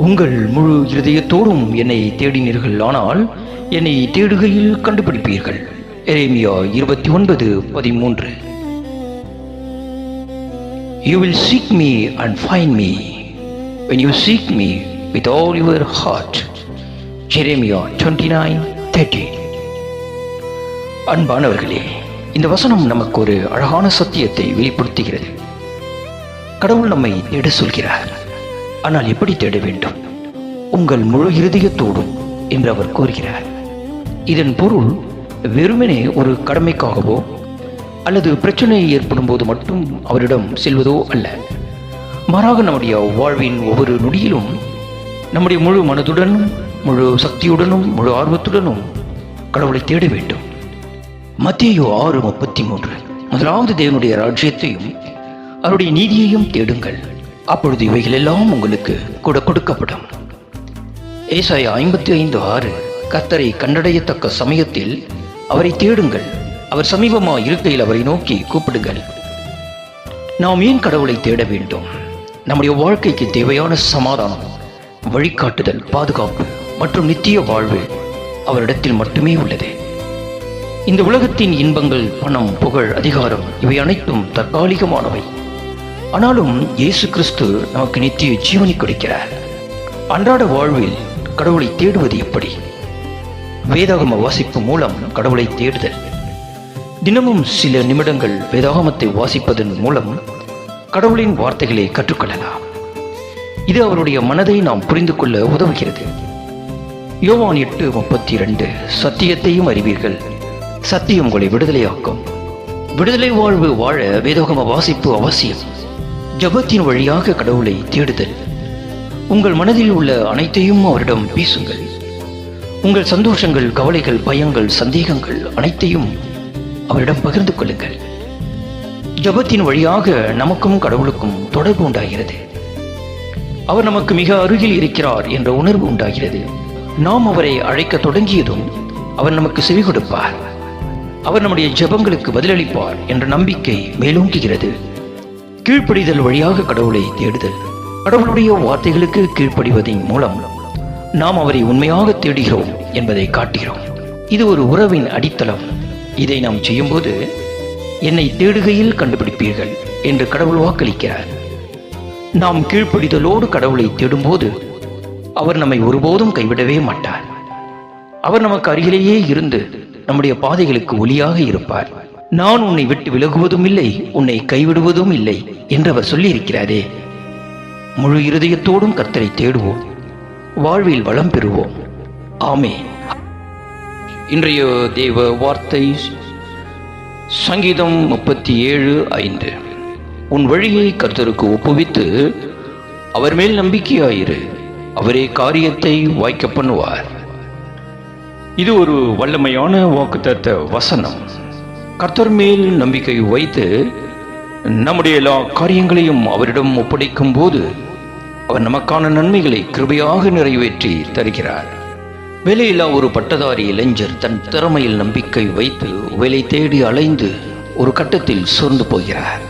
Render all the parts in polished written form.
உங்கள் முழு இருதயத்தோடும் என்னை தேடினீர்கள், ஆனால் என்னை தேடுகையில் கண்டுபிடிப்பீர்கள். எரேமியா 29:13. You will seek me and find me when you seek me with all your heart. Jeremiah 29:13. அன்பானவர்களே, இந்த வசனம் நமக்கு ஒரு அழகான சத்தியத்தை வெளிப்படுத்துகிறது. கடவுள் நம்மை தேட சொல்கிறார். ஆனால் எப்படி தேட வேண்டும்? உங்கள் முழு இருதயத்தோடும் என்று அவர் கூறுகிறார். இதன் பொருள் வெறுமனே ஒரு கடமைக்காகவோ அல்லது பிரச்சனை ஏற்படும் போது மட்டும் அவரிடம் செல்வதோ அல்ல. மாறாக நம்முடைய வாழ்வின் ஒவ்வொரு நொடியிலும் நம்முடைய முழு மனதுடனும் முழு சக்தியுடனும் முழு ஆர்வத்துடனும் கடவுளை தேட வேண்டும். மத்தேயு 6:33. முதலாவது தேவனுடைய ராஜ்யத்தையும் அவருடைய நீதியையும் தேடுங்கள், அப்பொழுது இவைகள் எல்லாம் உங்களுக்கு கூட கொடுக்கப்படும். ஏசாயா 55:6. கர்த்தரை கண்டடையத்தக்க சமயத்தில் அவரை தேடுங்கள், அவர் சமீபமாக இருக்கையில் அவரை நோக்கி கூப்பிடுங்கள். நாம் ஏன் கடவுளை தேட வேண்டும்? நம்முடைய வாழ்க்கைக்கு தேவையான சமாதானம், வழிகாட்டுதல், பாதுகாப்பு மற்றும் நித்திய வாழ்வு அவரிடத்தில் மட்டுமே உள்ளது. இந்த உலகத்தின் இன்பங்கள், பணம், புகழ், அதிகாரம் இவை அனைத்தும் தற்காலிகமானவை. ஆனாலும் இயேசு கிறிஸ்து நமக்கு நித்திய ஜீவனை கொடுக்கிறார். அன்றாட வாழ்வில் கடவுளை தேடுவது எப்படி? வேதாகம வாசிப்பு மூலம் கடவுளை தேடுதல். தினமும் சில நிமிடங்கள் வேதாகமத்தை வாசிப்பதன் மூலம் கடவுளின் வார்த்தைகளை கற்றுக்கொள்ளலாம். இது அவருடைய மனதை நாம் புரிந்து கொள்ள உதவுகிறது. யோவான் 8:32. சத்தியத்தையும் அறிவீர்கள், சத்தியம் உங்களை விடுதலையாக்கும். விடுதலை வாழ்வு வாழ வேதாகம வாசிப்பு அவசியம். ஜெபத்தின் வழியாக கடவுளை தேடுதல். உங்கள் மனதில் உள்ள அனைத்தையும் அவரிடம் பேசுங்கள். உங்கள் சந்தோஷங்கள், கவலைகள், பயங்கள், சந்தேகங்கள் அனைத்தையும் அவரிடம் பகிர்ந்து கொள்ளுங்கள். ஜெபத்தின் வழியாக நமக்கும் கடவுளுக்கும் தொடர்பு உண்டாகிறது. அவர் நமக்கு மிக அருகில் இருக்கிறார் என்ற உணர்வு உண்டாகிறது. நாம் அவரை அழைக்க தொடங்கியதும் அவர் நமக்கு செவி கொடுப்பார். அவர் நம்முடைய ஜெபங்களுக்கு பதிலளிப்பார் என்ற நம்பிக்கை மேலோங்குகிறது. கீழ்ப்படிதல் வழியாக கடவுளை தேடுதல். கடவுளுடைய வார்த்தைகளுக்கு கீழ்ப்படிவதன் மூலம் நாம் அவரை உண்மையாக தேடுகிறோம் என்பதை காட்டுகிறோம். இது ஒரு உறவின் அடித்தளம். இதை நாம் செய்யும்போது என்னை தேடுகையில் கண்டுபிடிப்பீர்கள் என்று கடவுள் வாக்களிக்கிறார். நாம் கீழ்ப்படிதலோடு கடவுளை தேடும்போது அவர் நம்மை ஒருபோதும் கைவிடவே மாட்டார். அவர் நமக்கு அருகிலேயே இருந்து நம்முடைய பாதைகளுக்கு ஒளியாக இருப்பார். நான் உன்னை விட்டு விலகுவதும் இல்லை, உன்னை கைவிடுவதும் இல்லை என்று அவர் சொல்லியிருக்கிறாரே. முழு இருதயத்தோடும் கர்த்தரை தேடுவோம், வாழ்வில் வளம் பெறுவோம். ஆமென். இன்றைய தேவ வார்த்தை சங்கீதம் 37:5. உன் வழியை கர்த்தருக்கு ஒப்புவித்து அவர் மேல் நம்பிக்கையாயிரு, அவரே காரியத்தை வாய்க்க பண்ணுவார். இது ஒரு வல்லமையான வாக்குத்தத்த வசனம். கர்த்தர் மேல் நம்பிக்கை வைத்து நம்முடைய எல்லா காரியங்களையும் அவரிடம் ஒப்படைக்கும் போது அவர் நமக்கான நன்மைகளை கிருபையாக நிறைவேற்றி தருகிறார். வேலையில்லா ஒரு பட்டதாரி இளைஞர் தன் திறமையில் நம்பிக்கை வைத்து வேலை தேடி அலைந்து ஒரு கட்டத்தில் சோர்ந்து போகிறார்.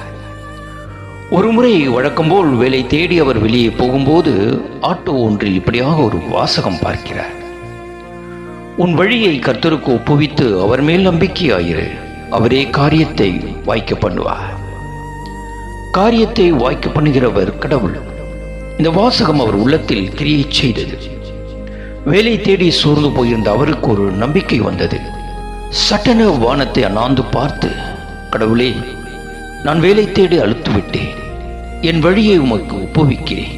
ஒருமுறை வழக்கம்போல் வேலை தேடி அவர் வெளியே போகும்போது ஆட்டோ ஒன்றில் இப்படியாக ஒரு வாசகம் பார்க்கிறார். உன் வழியை கர்த்தருக்கு ஒப்புவித்து அவர் மேல் நம்பிக்கையாயிரு, அவரே காரியத்தை வாய்க்க பண்ணுவார். காரியத்தை வாய்க்க பண்ணுகிறவர் கடவுள். இந்த வாசகம் அவர் உள்ளத்தில் கிரியை செய்தது. வேலை தேடி சோர்ந்து போயிருந்த அவருக்கு ஒரு நம்பிக்கை வந்தது. சட்டென வானத்தை அண்ணாந்து பார்த்து, கடவுளே, நான் வேலை தேடி அழுத்து விட்டேன், என் வழியை உமக்கு ஒப்புவிக்கிறேன்.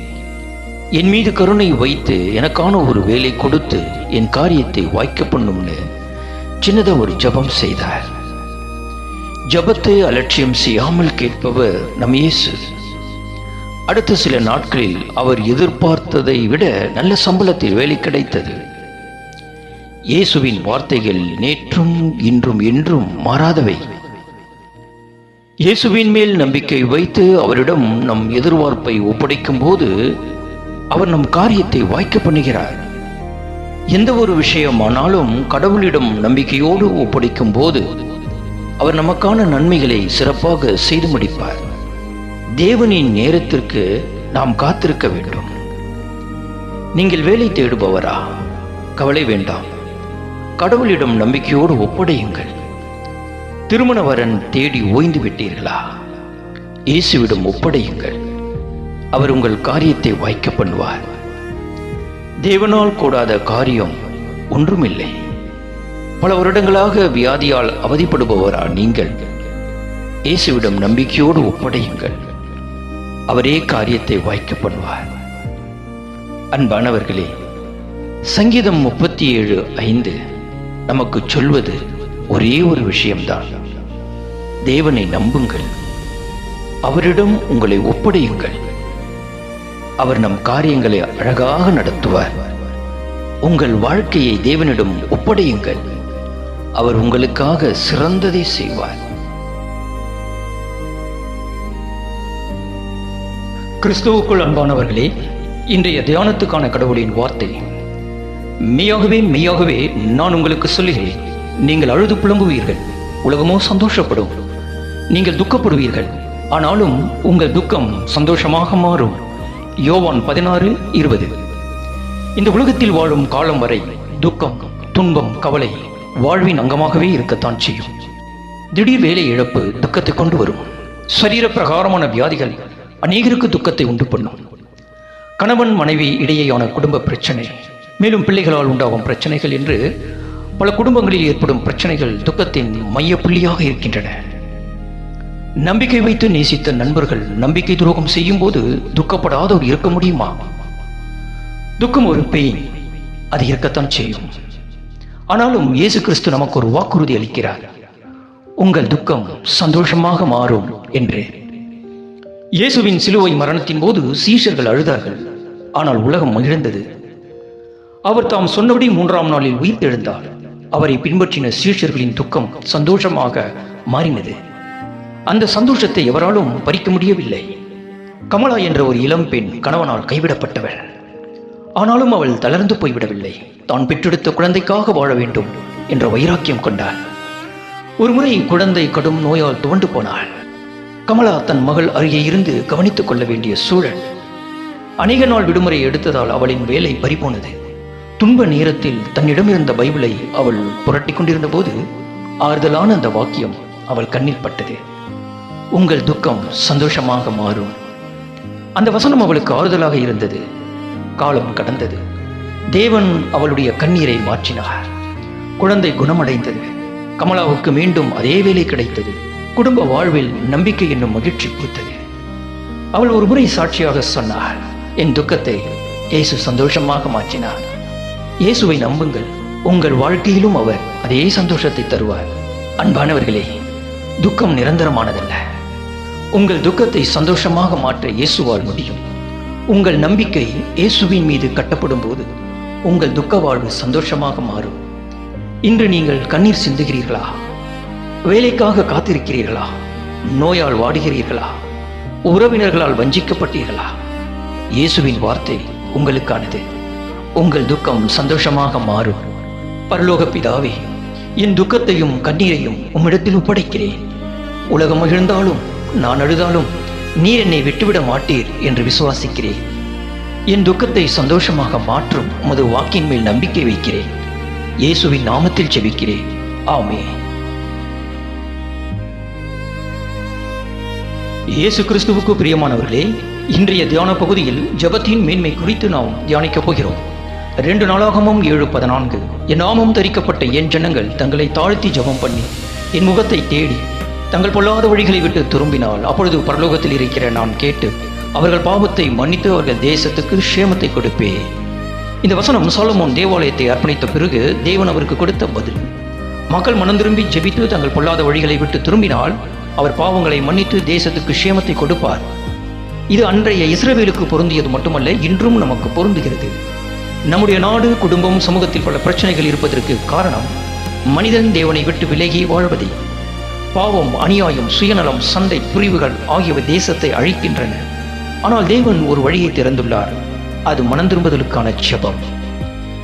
என் மீது கருணை வைத்து எனக்கான ஒரு வேலை கொடுத்து என் காரியத்தை வாய்க்க பண்ணும்னு சின்னதாக ஒரு ஜெபம் செய்தார். ஜெபத்தை அலட்சியம் செய்யாமல் கேட்பவர் நம் இயேசு. அடுத்த சில நாட்களில் அவர் எதிர்பார்த்ததை விட நல்ல சம்பளத்தில் வேலை கிடைத்தது. இயேசுவின் வார்த்தைகள் நேற்றும் இன்றும் என்றும் மாறாதவை. இயேசுவின் மேல் நம்பிக்கை வைத்து அவரிடம் நம் எதிர்பார்ப்பை ஒப்படைக்கும் போது அவர் நம் காரியத்தை வாய்க்க பண்ணுகிறார். எந்த ஒரு விஷயமானாலும் கடவுளிடம் நம்பிக்கையோடு ஒப்படைக்கும் போது அவர் நமக்கான நன்மைகளை சிறப்பாக செய்து முடிப்பார். தேவனின் நேரத்திற்கு நாம் காத்திருக்க வேண்டும். நீங்கள் வேலை தேடுபவரா? கவலை வேண்டாம். கடவுளிடம் நம்பிக்கையோடு ஒப்படையுங்கள். திருமண வரன் தேடி ஓய்ந்து விட்டீர்களா? இயேசுவிடம் ஒப்படையுங்கள். அவர் உங்கள் காரியத்தை வாய்க்க பண்ணுவார். தேவனால் கூடாத காரியம் ஒன்றுமில்லை. பல வருடங்களாக வியாதியால் அவதிப்படுபவரா நீங்கள்? இயேசுவிடம் நம்பிக்கையோடு ஒப்படையுங்கள். அவரே காரியத்தை வாய்க்க பண்ணுவார். அன்பானவர்களே, சங்கீதம் 37:5 நமக்கு சொல்வது ஒரே ஒரு விஷயம்தான். தேவனை நம்புங்கள், அவரிடம் உங்களை ஒப்படையுங்கள். அவர் நம் காரியங்களை அழகாக நடத்துவார். உங்கள் வாழ்க்கையை தேவனிடம் ஒப்படையுங்கள். அவர் உங்களுக்காக சிறந்ததை செய்வார். கிறிஸ்துவுக்குள் அன்பானவர்களே, இன்றைய தியானத்துக்கான கடவுளின் வார்த்தை, மெய்யாகவே மெய்யாகவே நான் உங்களுக்கு சொல்லுகிறேன், நீங்கள் அழுது புலம்புவீர்கள், உலகமோ சந்தோஷப்படும். நீங்கள் துக்கப்படுவீர்கள், ஆனாலும் உங்கள் துக்கம் சந்தோஷமாக மாறும். யோவான் 16:20. இந்த உலகத்தில் வாழும் காலம் வரை துக்கம், துன்பம், கவலை வாழ்வின் அங்கமாகவே இருக்கத்தான் செய்யும். திடீர் வேலை இழப்பு துக்கத்தை கொண்டு வரும். சரீர பிரகாரமான வியாதிகள் அநேகருக்கு துக்கத்தை உண்டு பண்ணும். கணவன் மனைவி இடையேயான குடும்ப பிரச்சனை, மேலும் பிள்ளைகளால் உண்டாகும் பிரச்சனைகள் என்று பல குடும்பங்களில் ஏற்படும் பிரச்சனைகள் துக்கத்தின் மையப்புள்ளியாக இருக்கின்றன. நம்பிக்கை வைத்து நேசித்த நண்பர்கள் நம்பிக்கை துரோகம் செய்யும் போது துக்கப்படாதவர் இருக்க முடியுமா? துக்கம் ஒரு பெயின், அது இருக்கத்தான் செய்யும். ஆனாலும் இயேசு கிறிஸ்து நமக்கு ஒரு வாக்குறுதி அளிக்கிறார், உங்கள் துக்கம் சந்தோஷமாக மாறும் என்று. இயேசுவின் சிலுவை மரணத்தின் போது சீஷர்கள் அழுதார்கள், ஆனால் உலகம் மகிழ்ந்தது. அவர் தாம் சொன்னபடி 3ஆம் நாளில் உயிர்த்தெழுந்தார். அவரை பின்பற்றின சீஷர்களின் துக்கம் சந்தோஷமாக மாறினது. அந்த சந்தோஷத்தை எவராலும் பறிக்க முடியவில்லை. கமலா என்ற ஒரு இளம் பெண் கணவனால் கைவிடப்பட்டவள். ஆனாலும் அவள் தளர்ந்து போய்விடவில்லை. தான் பெற்றெடுத்த குழந்தைக்காக வாழ வேண்டும் என்ற வைராக்கியம் கொண்டாள். ஒருமுறை குழந்தை கடும் நோயால் துவண்டு போனாள். கமலா தன் மகள் அருகே இருந்து கவனித்துக் கொள்ள வேண்டிய சூழல். அநேக நாள் விடுமுறை எடுத்ததால் அவளின் வேலை பறிபோனது. துன்ப நேரத்தில் தன்னிடமிருந்த பைபிளை அவள் புரட்டி கொண்டிருந்த போது ஆறுதலான அந்த வாக்கியம் அவள் கண்ணில் பட்டது, உங்கள் துக்கம் சந்தோஷமாக மாறும். அந்த வசனம் அவளுக்கு ஆறுதலாக இருந்தது. காலம் கடந்தது. தேவன் அவளுடைய கண்ணீரை மாற்றினார். குழந்தை குணமடைந்தது. கமலாவுக்கு மீண்டும் அதே வேலை கிடைத்தது. குடும்ப வாழ்வில் நம்பிக்கை என்னும் மகிழ்ச்சி பூத்தது. அவள் ஒரு முறை சாட்சியாக சொன்னாள், என் துக்கத்தை இயேசு சந்தோஷமாக மாற்றினார். இயேசுவை நம்புங்கள், உங்கள் வாழ்க்கையிலும் அவர் அதே சந்தோஷத்தை தருவார். அன்பானவர்களே, துக்கம் நிரந்தரமானதல்ல. உங்கள் துக்கத்தை சந்தோஷமாக மாற்ற இயேசுவால் முடியும். உங்கள் நம்பிக்கை இயேசுவின் மீது கட்டப்படும் போது உங்கள் துக்க வாழ்வு சந்தோஷமாக மாறும். இன்று நீங்கள் கண்ணீர் சிந்துகிறீர்களா? வேலைக்காக காத்திருக்கிறீர்களா? நோயால் வாடுகிறீர்களா? உறவினர்களால் வஞ்சிக்கப்பட்டீர்களா? இயேசுவின் வார்த்தை உங்களுக்கானது. உங்கள் துக்கம் சந்தோஷமாக மாறும். பரலோக பிதாவே, என் துக்கத்தையும் கண்ணீரையும் உம்மிடத்தில் ஒப்படைக்கிறேன். உலகம் மகிழ்ந்தாலும் நான் அழுதாலும் நீர் என்னை விட்டுவிட மாட்டீர் என்று விசுவாசிக்கிறேன். என் துக்கத்தை சந்தோஷமாக மாற்றும் உமது வாக்கின் மேல் நம்பிக்கை வைக்கிறேன். இயேசுவின் நாமத்தில் ஜெபிக்கிறேன். ஆமென். இயேசு கிறிஸ்துவுக்கு பிரியமானவர்களே, இன்றைய தியான பகுதியில் ஜெபத்தின் மேன்மை குறித்து நாம் தியானிக்கப் போகிறோம். 2 நாளாகமம் 7:14. என் நாமம் தரிக்கப்பட்ட என் ஜனங்கள் தங்களை தாழ்த்தி ஜெபம் பண்ணி என் முகத்தை தேடி தங்கள் பொல்லாத வழிகளை விட்டு திரும்பினால் அப்பொழுது பரலோகத்தில் இருக்கிற நான் கேட்டு அவர்கள் பாவத்தை மன்னித்து அவர்கள் தேசத்துக்கு க்ஷேமத்தை கொடுப்பேன். இந்த வசனம் சாலமோன் தேவாலயத்தை அர்ப்பணித்த பிறகு தேவன் அவருக்கு கொடுத்த பதில். மக்கள் மனம் திரும்பி ஜெபித்து தங்கள் பொல்லாத வழிகளை விட்டு திரும்பினால் அவர் பாவங்களை மன்னித்து தேசத்துக்கு க்ஷேமத்தை கொடுப்பார். இது அன்றைய இஸ்ரவேலுக்கு பொருந்தியது மட்டுமல்ல, இன்றும் நமக்கு பொருந்துகிறது. நம்முடைய நாடு, குடும்பம், சமூகத்தில் பல பிரச்சனைகள் இருப்பதற்கு காரணம் மனிதன் தேவனை விட்டு விலகி வாழ்வதே. பாவம், அநியாயம், சுயநலம், சண்டை, பிரிவுகள் ஆகியவை தேசத்தை அழிக்கின்றன. ஆனால் தேவன் ஒரு வழியை திறந்துள்ளார். அது மனம் திரும்புதலுக்கான ஜெபம்.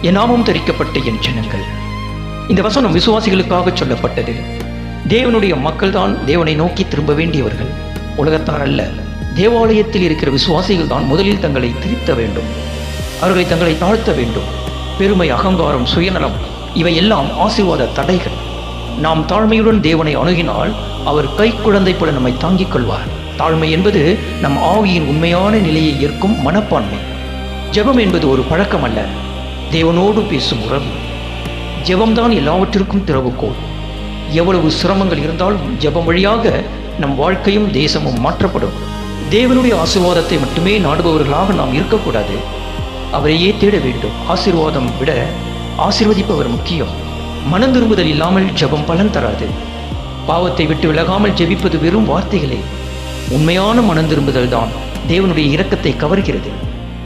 என் நாமம் தரிக்கப்பட்ட என் ஜனங்கள். இந்த வசனம் விசுவாசிகளுக்காக சொல்லப்பட்டது. தேவனுடைய மக்கள் தான் தேவனை நோக்கி திரும்ப வேண்டியவர்கள், உலகத்தார் அல்ல. தேவாலயத்தில் இருக்கிற விசுவாசிகள் தான் முதலில் தங்களை திருத்த வேண்டும். அவர்களை தங்களை தாழ்த்த வேண்டும். பெருமை, அகங்காரம், சுயநலம் இவையெல்லாம் ஆசீர்வாத தடைகள். நாம் தாழ்மையுடன் தேவனை அணுகினால் அவர் கைக்குழந்தை போல நம்மை தாங்கிக் கொள்வார். தாழ்மை என்பது நம் ஆவியின் உண்மையான நிலையை ஏற்கும் மனப்பான்மை. ஜெபம் என்பது ஒரு பழக்கம் அல்ல, தேவனோடு பேசும் உறவு. ஜெபம்தான் எல்லாவற்றிற்கும் திறவுகோல். எவ்வளவு சிரமங்கள் இருந்தாலும் ஜெபம் வழியாக நம் வாழ்க்கையும் தேசமும் மாற்றப்படும். தேவனுடைய ஆசீர்வாதத்தை மட்டுமே நாடுபவர்களாக நாம் இருக்கக்கூடாது, அவரையே தேட வேண்டும். ஆசீர்வாதம் விட ஆசீர்வதிப்பவர் முக்கியம். மனம் திரும்புதல் இல்லாமல் ஜெபம் பலன் தராது. பாவத்தை விட்டு விலகாமல் ஜெபிப்பது வெறும் வார்த்தைகளே. உண்மையான மனம் திரும்புதல் தான் தேவனுடைய இரக்கத்தை கவர்கிறது.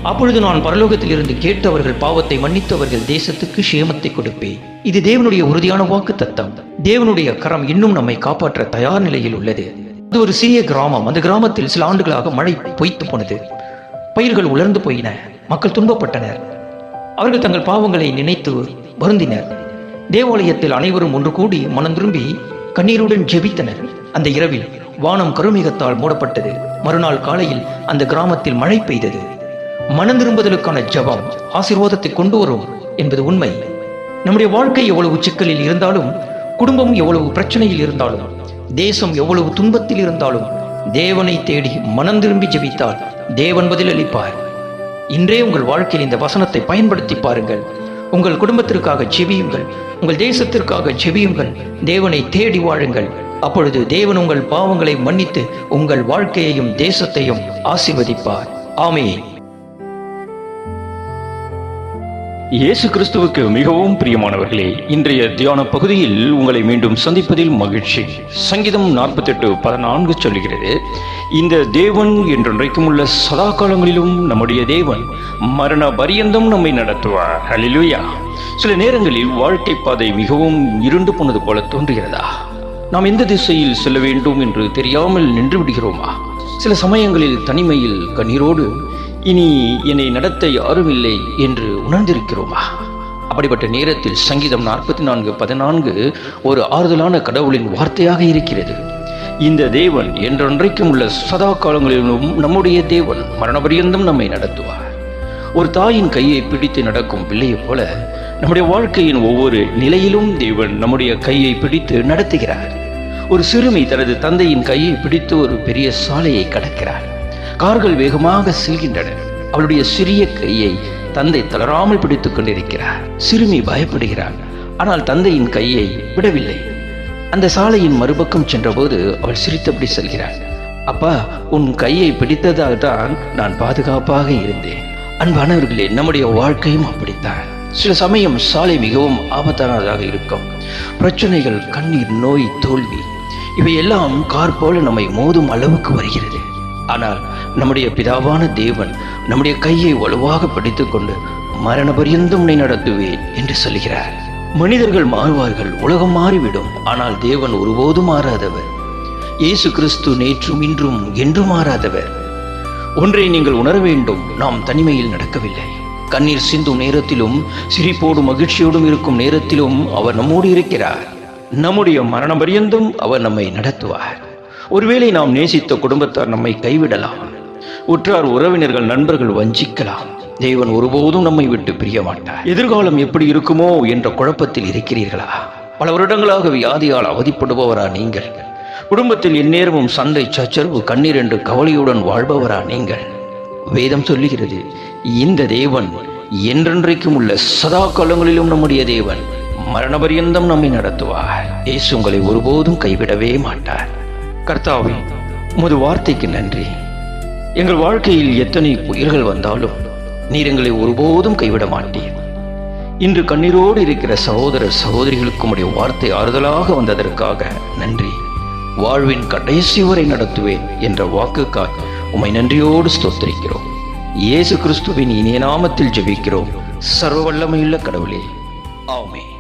அப்பொழுது நான் பரலோகத்தில் இருந்து கேட்டு அவர்கள் பாவத்தை மன்னித்தவர்கள் தேசத்துக்கு சேமத்தை கொடுப்பேன். இது தேவனுடைய உறுதியான வாக்கு தத்தம். தேவனுடைய கரம் இன்னும் நம்மை காப்பாற்ற தயார் நிலையில் உள்ளது. அது ஒரு சிறிய கிராமம். அந்த கிராமத்தில் சில ஆண்டுகளாக மழை பொய்த்து போனது. பயிர்கள் உலர்ந்து போயின. மக்கள் துன்பப்பட்டனர். அவர்கள் தங்கள் பாவங்களை நினைத்து வருந்தினர். தேவாலயத்தில் அனைவரும் ஒன்று கூடி மனம் திரும்பி கண்ணீருடன் ஜெபித்தனர். அந்த இரவில் வானம் கருமேகத்தால் மூடப்பட்டது. மறுநாள் காலையில் அந்த கிராமத்தில் மழை பெய்தது. மனம் திரும்புதலுக்கான ஜெபம் ஆசீர்வாதத்தை கொண்டு வரும் என்பது உண்மை. நம்முடைய வாழ்க்கை எவ்வளவு சிக்கலில் இருந்தாலும், குடும்பம் எவ்வளவு பிரச்சனையில் இருந்தாலும், தேசம் எவ்வளவு துன்பத்தில் இருந்தாலும், தேவனை தேடி மனம் திரும்பி ஜெபித்தால் தேவன் பதில் அளிப்பார். இன்றே உங்கள் வாழ்க்கையில் இந்த வசனத்தை பயன்படுத்தி பாருங்கள். உங்கள் குடும்பத்திற்காக ஜெபியுங்கள், உங்கள் தேசத்திற்காக ஜெபியுங்கள், தேவனை தேடி வாழுங்கள். அப்பொழுது தேவன் உங்கள் பாவங்களை மன்னித்து உங்கள் வாழ்க்கையையும் தேசத்தையும் ஆசீர்வதிப்பார். ஆமென். இயேசு கிறிஸ்துவுக்கு மிகவும் பிரியமானவர்களே, இன்றைய தியான பகுதியில் உங்களை மீண்டும் சந்திப்பதில் மகிழ்ச்சி. சங்கீதம் 48:14 சொல்கிறது, இந்த தேவன் என்றென்றைக்கும் உள்ள சதா காலங்களிலும் நம்முடைய தேவன் மரண பரியந்தம் நம்மை நடத்துவார். ஹல்லேலூயா. சில நேரங்களில் வாழ்க்கை பாதை மிகவும் இருண்டு போனது போல தோன்றுகிறதா? நாம் எந்த திசையில் செல்ல வேண்டும் என்று தெரியாமல் நின்று விடுகிறோமா? சில சமயங்களில் தனிமையில் கண்ணீரோடு இனி என்னை நடத்த யாரும் இல்லை என்று உணர்ந்திருக்கிறோமா? அப்படிப்பட்ட நேரத்தில் சங்கீதம் 44:14 ஒரு ஆறுதலான கடவுளின் வார்த்தையாக இருக்கிறது. இந்த தேவன் என்றென்றைக்கும் உள்ள சதா காலங்களிலும் நம்முடைய தேவன் மரணபரியந்தம் நம்மை நடத்துவார். ஒரு தாயின் கையை பிடித்து நடக்கும் பிள்ளையை போல நம்முடைய வாழ்க்கையின் ஒவ்வொரு நிலையிலும் தேவன் நம்முடைய கையை பிடித்து நடத்துகிறார். ஒரு சிறுமி தனது தந்தையின் கையை பிடித்து ஒரு பெரிய சாலையை கடக்கிறார். கார்கள் வேகமாக செல்கின்றன. அவளுடைய சிறிய கையை தந்தை தளராமல் பிடித்துக் கொண்டிருக்கிறார். சிறுமி பயப்படுகிறாள், ஆனால் தந்தையின் கையை விடவில்லை. அந்த சாலையின் மறுபக்கம் சென்றபோது அவள் சிரித்தபடி செல்கிறாள். அப்பா, உன் கையை பிடித்ததால் தான் நான் பாதுகாப்பாக இருந்தேன். அன்பானவர்களே, நம்முடைய வாழ்க்கையும் அப்படித்தான். சில சமயம் சாலை மிகவும் ஆபத்தானதாக இருக்கும். பிரச்சனைகள், கண்ணீர், நோய், தோல்வி இவையெல்லாம் கார் போல நம்மை மோதும் அளவுக்கு வருகிறது. ஆனால் நம்முடைய பிதாவான தேவன் நம்முடைய கையை வலுவாக பிடித்துக் கொண்டு மரண பரியந்தம் உன்னை நடத்துவேன் என்று சொல்கிறார். மனிதர்கள் மாறுவார்கள், உலகம் மாறிவிடும், ஆனால் தேவன் ஒருபோதும் மாறாதவர். இயேசு கிறிஸ்து நேற்றும் இன்றும் என்றும் மாறாதவர். ஒன்றை நீங்கள் உணர வேண்டும், நாம் தனிமையில் நடக்கவில்லை. கண்ணீர் சிந்தும் நேரத்திலும், சிரிப்போடும் மகிழ்ச்சியோடும் இருக்கும் நேரத்திலும் அவர் நம்மோடு இருக்கிறார். நம்முடைய மரண பரியந்தம் அவர் நம்மை நடத்துவார். ஒருவேளை நாம் நேசித்த குடும்பத்தார் நம்மை கைவிடலாம், உற்றார் உறவினர்கள் நண்பர்கள் வஞ்சிக்கலாம். தேவன் ஒருபோதும் நம்மை விட்டு பிரிய மாட்டார். எதிர்காலம் எப்படி இருக்குமோ என்ற குழப்பத்தில் இருக்கிறீர்களா? பல வருடங்களாக வியாதியால் அவதிப்படுபவரா நீங்கள்? குடும்பத்தில் எந்நேரமும் சண்டை, சச்சரவு, கண்ணீர் என்று கவலையுடன் வாழ்பவரா நீங்கள்? வேதம் சொல்லுகிறது, இந்த தேவன் என்றென்றைக்கும் உள்ள சதா காலங்களிலும் நம்முடைய தேவன் மரணபரியந்தம் நம்மை நடத்துவார். இயேசு உங்களை ஒருபோதும் கைவிடவே மாட்டார். கர்த்தாவே, உமது வார்த்தைக்கு நன்றி. எங்கள் வாழ்க்கையில் எத்தனை புயல்கள் வந்தாலும் நீர் எங்களை ஒருபோதும் கைவிட மாட்டீர். இன்று கண்ணீரோடு இருக்கிற சகோதர சகோதரிகளுக்கு உம்முடைய வார்த்தை ஆறுதலாக வந்ததற்காக நன்றி. வாழ்வின் கடைசி வரை நடத்துவேன் என்ற வாக்குக்காய் உம்மை நன்றியோடு ஸ்தோத்திரிக்கிறோம். இயேசு கிறிஸ்துவின் இனிய நாமத்தில் ஜெபிக்கிறோம், சர்வ வல்லமையுள்ள கடவுளே. ஆமென்.